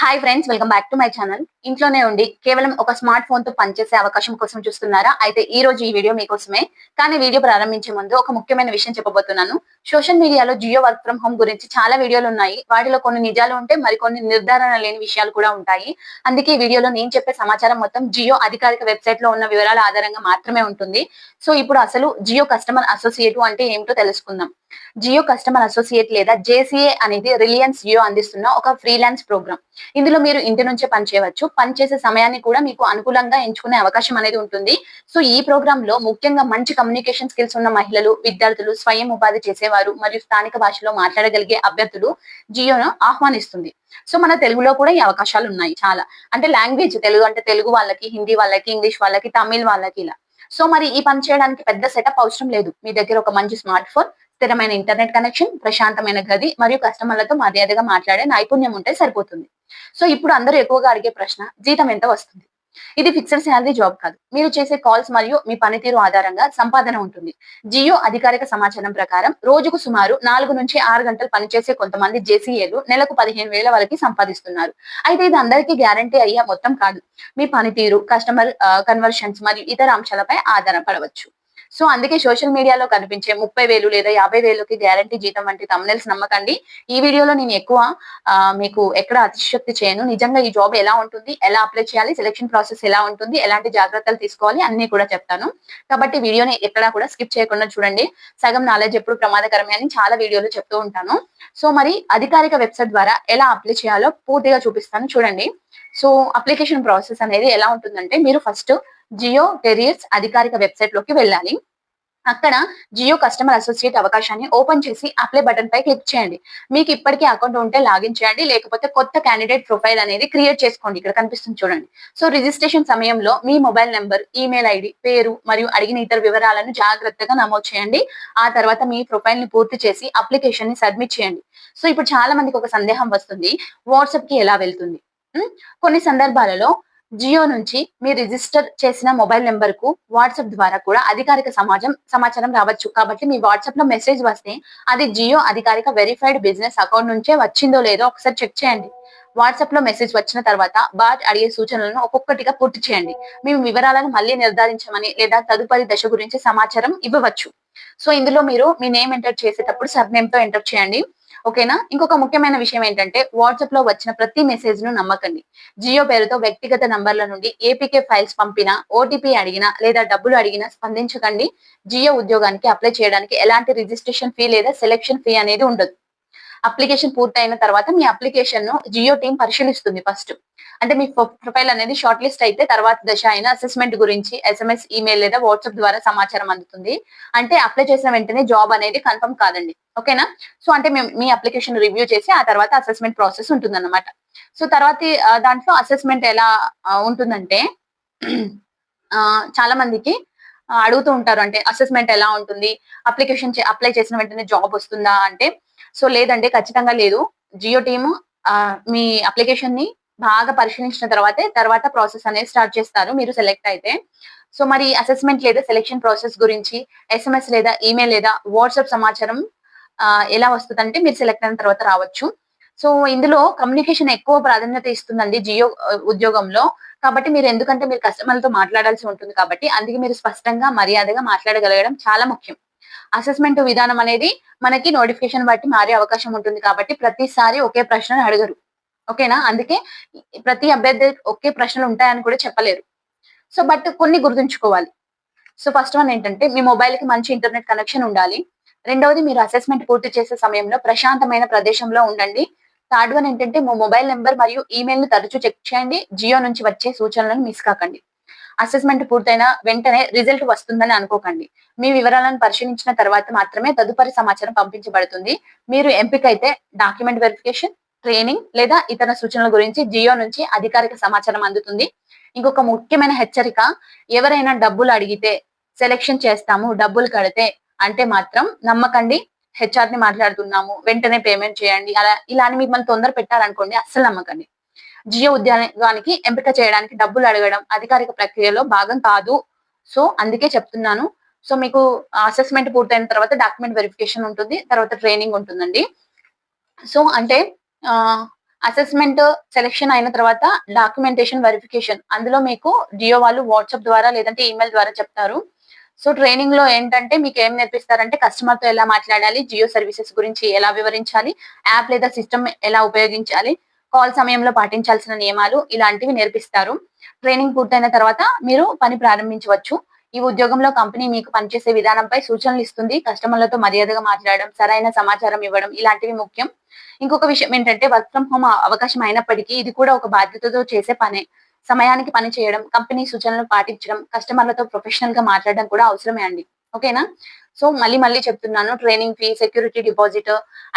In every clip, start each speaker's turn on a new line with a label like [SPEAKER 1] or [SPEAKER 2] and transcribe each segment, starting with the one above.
[SPEAKER 1] Hi friends, welcome back to my channel. ఇంట్లోనే ఉండి కేవలం ఒక స్మార్ట్ ఫోన్ తో పనిచేసే అవకాశం కోసం చూస్తున్నారా? అయితే ఈ రోజు ఈ వీడియో మీకోసమే. కానీ వీడియో ప్రారంభించే ముందు ఒక ముఖ్యమైన విషయం చెప్పబోతున్నాను. సోషల్ మీడియాలో జియో వర్క్ ఫ్రం హోమ్ గురించి చాలా వీడియోలు ఉన్నాయి. వాటిలో కొన్ని నిజాలు ఉంటే మరికొన్ని నిర్ధారణ లేని విషయాలు కూడా ఉంటాయి. అందుకే ఈ వీడియోలో నేను చెప్పే సమాచారం మొత్తం జియో అధికారిక వెబ్సైట్ లో ఉన్న వివరాల ఆధారంగా మాత్రమే ఉంటుంది. సో ఇప్పుడు అసలు జియో కస్టమర్ అసోసియేట్ అంటే ఏమిటో తెలుసుకుందాం. జియో కస్టమర్ అసోసియేట్ లేదా జేసీఏ అనేది రిలయన్స్ జియో అందిస్తున్న ఒక ఫ్రీలాన్స్ ప్రోగ్రామ్. ఇందులో మీరు ఇంటి నుంచే పని చేయవచ్చు. పని చేసే సమయాన్ని కూడా మీకు అనుకూలంగా ఎంచుకునే అవకాశం అనేది ఉంటుంది. సో ఈ ప్రోగ్రామ్ లో ముఖ్యంగా మంచి కమ్యూనికేషన్ స్కిల్స్ ఉన్న మహిళలు, విద్యార్థులు, స్వయం ఉపాధి చేసేవారు మరియు స్థానిక భాషలో మాట్లాడగలిగే అభ్యర్థులు జియోను ఆహ్వానిస్తుంది. సో మన తెలుగులో కూడా ఈ అవకాశాలు ఉన్నాయి చాలా. అంటే లాంగ్వేజ్ తెలుగు అంటే తెలుగు వాళ్ళకి, హిందీ వాళ్ళకి, ఇంగ్లీష్ వాళ్ళకి, తమిళ్ వాళ్ళకి ఇలా. సో మరి ఈ పని చేయడానికి పెద్ద సెటప్ అవసరం లేదు. మీ దగ్గర ఒక మంచి స్మార్ట్ ఫోన్, స్థిరమైన ఇంటర్నెట్ కనెక్షన్, ప్రశాంతమైన గది మరియు కస్టమర్లతో మర్యాదగా మాట్లాడే నైపుణ్యం ఉంటే సరిపోతుంది. సో ఇప్పుడు అందరూ ఎక్కువగా అడిగే ప్రశ్న, జీతం ఎంత వస్తుంది? ఇది ఫిక్స్డ్ శాలరీ జాబ్ కాదు. మీరు చేసే కాల్స్ మరియు మీ పనితీరు ఆధారంగా సంపాదన ఉంటుంది. జియో అధికారిక సమాచారం ప్రకారం రోజుకు సుమారు 4 నుంచి 6 గంటలు పనిచేసే కొంతమంది జేసీఏలు నెలకు 15,000 వరకు సంపాదిస్తున్నారు. అయితే ఇది అందరికీ గ్యారంటీ అయ్యే మొత్తం కాదు. మీ పనితీరు, కస్టమర్ కన్వర్షన్స్ మరియు ఇతర అంశాలపై ఆధారపడవచ్చు. సో అందుకే సోషల్ మీడియాలో కనిపించే 30,000 లేదా 50,000కి గ్యారంటీ జీతం వంటి థంబ్నెయిల్స్ నమ్మకండి. ఈ వీడియోలో నేను ఎక్కువ మీకు ఎక్కడ అతిశయోక్తి చేయను. నిజంగా ఈ జాబ్ ఎలా ఉంటుంది, ఎలా అప్లై చేయాలి, సెలక్షన్ ప్రాసెస్ ఎలా ఉంటుంది, ఎలాంటి జాగ్రత్తలు తీసుకోవాలి అన్ని కూడా చెప్తాను. కాబట్టి వీడియోని ఎక్కడా కూడా స్కిప్ చేయకుండా చూడండి. సగం నాలెడ్జ్ ఎప్పుడు ప్రమాదకరమే అని చాలా వీడియోలు చెప్తూ ఉంటాను. సో మరి అధికారిక వెబ్సైట్ ద్వారా ఎలా అప్లై చేయాలో పూర్తిగా చూపిస్తాను చూడండి. సో అప్లికేషన్ ప్రాసెస్ అనేది ఎలా ఉంటుందంటే, మీరు ఫస్ట్ జియో కెరియర్స్ అధికారిక వెబ్సైట్ లోకి వెళ్ళాలి. అక్కడ జియో కస్టమర్ అసోసియేట్ అవకాశాన్ని ఓపెన్ చేసి అప్లై బటన్ పై క్లిక్ చేయండి. మీకు ఇప్పటికీ అకౌంట్ ఉంటే లాగిన్ చేయండి, లేకపోతే కొత్త క్యాండిడేట్ ప్రొఫైల్ అనేది క్రియేట్ చేసుకోండి. ఇక్కడ కనిపిస్తుంది చూడండి. సో రిజిస్ట్రేషన్ సమయంలో మీ మొబైల్ నెంబర్, ఈమెయిల్ ఐడి, పేరు మరియు అడిగిన ఇతర వివరాలను జాగ్రత్తగా నమోదు చేయండి. ఆ తర్వాత మీ ప్రొఫైల్ ని పూర్తి చేసి అప్లికేషన్ ని సబ్మిట్ చేయండి. సో ఇప్పుడు చాలా మందికి ఒక సందేహం వస్తుంది, వాట్సాప్ కి ఎలా వెళ్తుంది? కొన్ని సందర్భాలలో జియో నుంచి మీ రిజిస్టర్ చేసిన మొబైల్ నెంబర్ కు వాట్సాప్ ద్వారా కూడా అధికారిక సమాచారం రావచ్చు. కాబట్టి మీ వాట్సాప్ లో మెసేజ్ వస్తే అది జియో అధికారిక వెరిఫైడ్ బిజినెస్ అకౌంట్ నుంచే వచ్చిందో లేదో ఒకసారి చెక్ చేయండి. వాట్సాప్ లో మెసేజ్ వచ్చిన తర్వాత బాట్ అడిగే సూచనలను ఒక్కొక్కటిగా పూర్తి చేయండి. మీ వివరాలను మళ్ళీ నిర్ధారించమని లేదా తదుపరి దశ గురించి సమాచారం ఇవ్వవచ్చు. సో ఇందులో మీరు మీ నేమ్ ఎంటర్ చేసేటప్పుడు సర్నేమ్ తో ఎంటర్ చేయండి. ఓకేనా? ఇంకొక ముఖ్యమైన విషయం ఏంటంటే, వాట్సాప్ లో వచ్చిన ప్రతి మెసేజ్ ను నమ్మకండి. జియో పేరుతో వ్యక్తిగత నంబర్ల నుండి ఏపీకే ఫైల్స్ పంపినా, ఓటీపీ అడిగినా లేదా డబ్బులు అడిగినా స్పందించకండి. జియో ఉద్యోగానికి అప్లై చేయడానికి ఎలాంటి రిజిస్ట్రేషన్ ఫీ లేదా సెలక్షన్ ఫీ అనేది ఉండదు. అప్లికేషన్ పూర్తయిన తర్వాత మీ అప్లికేషన్ ను జియో టీం పరిశీలిస్తుంది ఫస్ట్. అంటే మీ ప్రొఫైల్ అనేది షార్ట్ లిస్ట్ అయితే తర్వాత దశ అయిన అసెస్మెంట్ గురించి ఎస్ఎంఎస్, ఈమెయిల్ లేదా వాట్సాప్ ద్వారా సమాచారం అందుతుంది. అంటే అప్లై చేసిన వెంటనే జాబ్ అనేది కన్ఫర్మ్ కాదండి. ఓకేనా? సో అంటే మీ అప్లికేషన్ రివ్యూ చేసి ఆ తర్వాత అసెస్మెంట్ ప్రాసెస్ ఉంటుందన్నమాట. సో తర్వాత దాంట్లో అసెస్మెంట్ ఎలా ఉంటుందంటే, చాలా మందికి అడుగుతూ ఉంటారు, అంటే అసెస్మెంట్ ఎలా ఉంటుంది, అప్లై చేసిన వెంటనే జాబ్ వస్తుందా అంటే, సో లేదండి, ఖచ్చితంగా లేదు. జియో టీమ్ మీ అప్లికేషన్ ని బాగా పరిశీలించిన తర్వాత ప్రాసెస్ అనేది స్టార్ట్ చేస్తారు మీరు సెలెక్ట్ అయితే. సో మరి అసెస్మెంట్ లేదా సెలెక్షన్ ప్రాసెస్ గురించి ఎస్ఎంఎస్ లేదా ఈమెయిల్ లేదా వాట్సాప్ సమాచారం ఎలా వస్తుందంటే, మీరు సెలెక్ట్ అయిన తర్వాత రావచ్చు. సో ఇందులో కమ్యూనికేషన్ ఎక్కువ ప్రాధాన్యత ఇస్తుందండి జియో ఉద్యోగంలో. కాబట్టి మీరు కస్టమర్లతో మాట్లాడాల్సి ఉంటుంది కాబట్టి అందుకే మీరు స్పష్టంగా, మర్యాదగా మాట్లాడగలగడం చాలా ముఖ్యం. అసెస్మెంట్ విధానం అనేది మనకి నోటిఫికేషన్ బట్టి మారే అవకాశం ఉంటుంది కాబట్టి ప్రతిసారి ఒకే ప్రశ్నను అడగరు. ఓకేనా? అందుకే ప్రతి అభ్యర్థి ఒకే ప్రశ్నలు ఉంటాయని కూడా చెప్పలేరు. సో బట్ కొన్ని గుర్తుంచుకోవాలి. సో ఫస్ట్ వన్ ఏంటంటే, మీ మొబైల్ కి మంచి ఇంటర్నెట్ కనెక్షన్ ఉండాలి. రెండవది, మీరు అసెస్మెంట్ పూర్తి చేసే సమయంలో ప్రశాంతమైన ప్రదేశంలో ఉండండి. థర్డ్ వన్ ఏంటంటే, మీ మొబైల్ నెంబర్ మరియు ఈమెయిల్ ను తరచూ చెక్ చేయండి. జియో నుంచి వచ్చే సూచనలను మిస్ కాకండి. అసెస్మెంట్ పూర్తయిన వెంటనే రిజల్ట్ వస్తుందని అనుకోకండి. మీ వివరాలను పరిశీలించిన తర్వాత మాత్రమే తదుపరి సమాచారం పంపించబడుతుంది. మీరు ఎంపిక అయితే డాక్యుమెంట్ వెరిఫికేషన్, ట్రైనింగ్ లేదా ఇతర సూచనల గురించి జియో నుంచి అధికారిక సమాచారం అందుతుంది. ఇంకొక ముఖ్యమైన హెచ్చరిక, ఎవరైనా డబ్బులు అడిగితే సెలెక్షన్ చేస్తాము, డబ్బులు కడితే అంటే మాత్రం నమ్మకండి. హెచ్ఆర్ ని మాట్లాడుతున్నాము, వెంటనే పేమెంట్ చేయండి, ఇలా అని మిమ్మల్ని తొందర పెట్టారనుకోండి, అస్సలు నమ్మకండి. జియో ఉద్యోగానికి ఎంపిక చేయడానికి డబ్బులు అడగడం అధికారిక ప్రక్రియలో భాగం కాదు. సో అందుకే చెప్తున్నాను. సో మీకు అసెస్మెంట్ పూర్తయిన తర్వాత డాక్యుమెంట్ వెరిఫికేషన్ ఉంటుంది, తర్వాత ట్రైనింగ్ ఉంటుందండి. సో అంటే అసెస్మెంట్ సెలెక్షన్ అయిన తర్వాత డాక్యుమెంటేషన్ వెరిఫికేషన్ అందులో మీకు జియో వాళ్ళు వాట్సాప్ ద్వారా లేదంటే ఈమెయిల్ ద్వారా చెప్తారు. సో ట్రైనింగ్ లో ఏంటంటే మీకు ఏం నేర్పిస్తారంటే కస్టమర్ తో ఎలా మాట్లాడాలి, జియో సర్వీసెస్ గురించి ఎలా వివరించాలి, యాప్ లేదా సిస్టమ్ ఎలా ఉపయోగించాలి, కాల్ సమయంలో పాటించాల్సిన నియమాలు ఇలాంటివి నేర్పిస్తారు. ట్రైనింగ్ పూర్తయిన తర్వాత మీరు పని ప్రారంభించవచ్చు. ఈ ఉద్యోగంలో కంపెనీ మీకు పనిచేసే విధానంపై సూచనలు ఇస్తుంది. కస్టమర్లతో మర్యాదగా మాట్లాడడం, సరైన సమాచారం ఇవ్వడం ఇలాంటివి ముఖ్యం. ఇంకొక విషయం ఏంటంటే వర్క్ ఫ్రమ్ హోమ్ అవకాశం అయినప్పటికీ ఇది కూడా ఒక బాధ్యతతో చేసే పనే. సమయానికి పని చేయడం, కంపెనీ సూచనలు పాటించడం, కస్టమర్లతో ప్రొఫెషనల్ గా మాట్లాడడం కూడా అవసరమే అండి. ఓకేనా? సో మళ్ళీ మళ్ళీ చెప్తున్నాను, training fee, security deposit,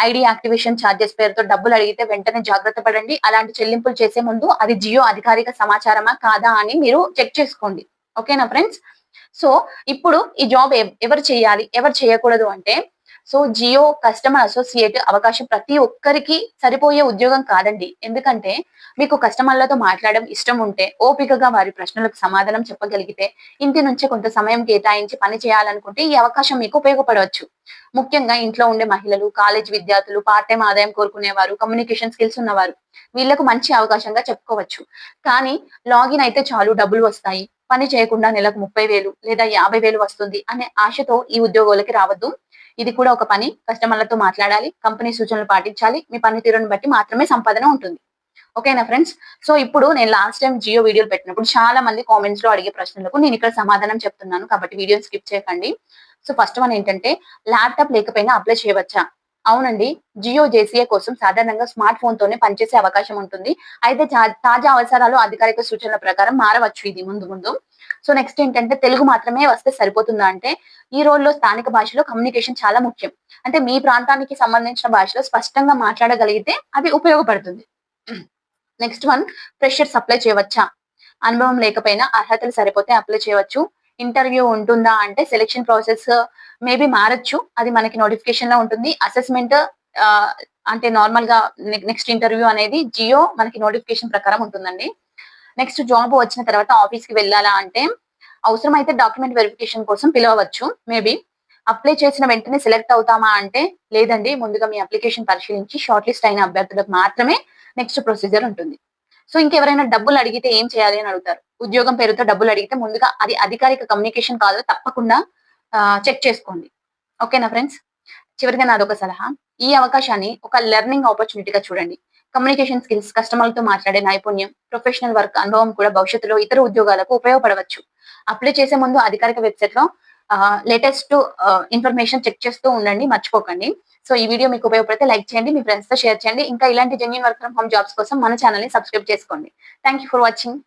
[SPEAKER 1] ID activation charges పేరుతో డబ్బులు అడిగితే వెంటనే జాగ్రత్త పడండి. అలాంటి చెల్లింపులు చేసే ముందు అది జియో అధికారిక సమాచారమా కాదా అని మీరు చెక్ చేసుకోండి. ఓకేనా ఫ్రెండ్స్? సో ఇప్పుడు ఈ జాబ్ ఎవరు చేయాలి, ఎవరు చేయకూడదు అంటే, సో జియో కస్టమర్ అసోసియేట్ అవకాశం ప్రతి ఒక్కరికి సరిపోయే ఉద్యోగం కాదండి. ఎందుకంటే మీకు కస్టమర్లతో మాట్లాడడం ఇష్టం ఉంటే, ఓపికగా వారి ప్రశ్నలకు సమాధానం చెప్పగలిగితే, ఇంటి నుంచే కొంత సమయం కేటాయించి పని చేయాలనుకుంటే ఈ అవకాశం మీకు ఉపయోగపడవచ్చు. ముఖ్యంగా ఇంట్లో ఉండే మహిళలు, కాలేజ్ విద్యార్థులు, పార్ట్ టైం ఆదాయం కోరుకునేవారు, కమ్యూనికేషన్ స్కిల్స్ ఉన్నవారు వీళ్ళకు మంచి అవకాశంగా చెప్పుకోవచ్చు. కానీ లాగిన్ అయితే చాలు డబ్బులు వస్తాయి, పని చేయకుండా నెలకు 30,000 లేదా 50,000 వస్తుంది అనే ఆశతో ఈ ఉద్యోగాలకి రావద్దు. ఇది కూడా ఒక పని. కస్టమర్లతో మాట్లాడాలి, కంపెనీ సూచనలు పాటించాలి, మీ పనితీరును బట్టి మాత్రమే సంపాదన ఉంటుంది. ఓకేనా ఫ్రెండ్స్? సో ఇప్పుడు నేను లాస్ట్ టైం జియో వీడియోలు పెట్టినప్పుడు చాలా మంది కామెంట్స్ లో అడిగే ప్రశ్నలకు నేను ఇక్కడ సమాధానం చెప్తున్నాను కాబట్టి వీడియోని స్కిప్ చేయకండి. సో ఫస్ట్ వన్ ఏంటంటే, ల్యాప్టాప్ లేకపోయినా అప్లై చేయవచ్చా? అవునండి. జియో జేసీఏ కోసం సాధారణంగా స్మార్ట్ ఫోన్ తోనే పనిచేసే అవకాశం ఉంటుంది. అయితే తాజా అవసరాలు, అధికారిక సూచనల ప్రకారం మారవచ్చు ఇది ముందు ముందు. సో నెక్స్ట్ ఏంటంటే, తెలుగు మాత్రమే వస్తే సరిపోతుందా అంటే, ఈ రోల్లో స్థానిక భాషలో కమ్యూనికేషన్ చాలా ముఖ్యం. అంటే మీ ప్రాంతానికి సంబంధించిన భాషలో స్పష్టంగా మాట్లాడగలిగితే అది ఉపయోగపడుతుంది. నెక్స్ట్ వన్, ఫ్రెషర్స్ అప్లై చేయవచ్చా? అనుభవం లేకపోయినా అర్హతలు సరిపోతే అప్లై చేయవచ్చు. ఇంటర్వ్యూ ఉంటుందా అంటే, సెలక్షన్ ప్రాసెస్ మేబీ మారచ్చు. అది మనకి నోటిఫికేషన్ లో ఉంటుంది. అసెస్మెంట్ అంటే నార్మల్ గా నెక్స్ట్ ఇంటర్వ్యూ అనేది జియో మనకి నోటిఫికేషన్ ప్రకారం ఉంటుందండి. నెక్స్ట్ జాబ్ వచ్చిన తర్వాత ఆఫీస్ కి వెళ్ళాలా అంటే, అవసరమైతే డాక్యుమెంట్ వెరిఫికేషన్ కోసం పిలవవచ్చు మేబీ. అప్లై చేసిన వెంటనే సెలెక్ట్ అవుతామా అంటే, లేదండి. ముందుగా మీ అప్లికేషన్ పరిశీలించి షార్ట్ లిస్ట్ అయిన అభ్యర్థులకు మాత్రమే నెక్స్ట్ ప్రొసీజర్ ఉంటుంది. సో ఇంకెవరైనా డబ్బులు అడిగితే ఏం చేయాలి అని అడుగుతారు. ఉద్యోగం పేరుతో డబ్బులు అడిగితే ముందుగా అది అధికారిక కమ్యూనికేషన్ కాదో తప్పకుండా చెక్ చేసుకోండి. ఓకేనా ఫ్రెండ్స్? చివరిగా నాదొక సలహా. ఈ అవకాశాన్ని ఒక లెర్నింగ్ ఆపర్చునిటీగా చూడండి. కమ్యూనికేషన్ స్కిల్స్, కస్టమర్లతో మాట్లాడే నైపుణ్యం, ప్రొఫెషనల్ వర్క్ అనుభవం కూడా భవిష్యత్తులో ఇతర ఉద్యోగాలకు ఉపయోగపడవచ్చు. అప్లై చేసే ముందు అధికారిక వెబ్సైట్ లో లేటెస్ట్ ఇన్ఫర్మేషన్ చెక్ చేస్తూ ఉండండి, మర్చిపోకండి. సో ఈ వీడియో మీకు ఉపయోగపడితే లైక్ చేయండి, మీ ఫ్రెండ్స్ తో షేర్ చేయండి. ఇంకా ఇలాంటి genuine work from home jobs కోసం మన ఛానల్ ని సబ్స్క్రైబ్ చేసుకోండి. Thank you for watching.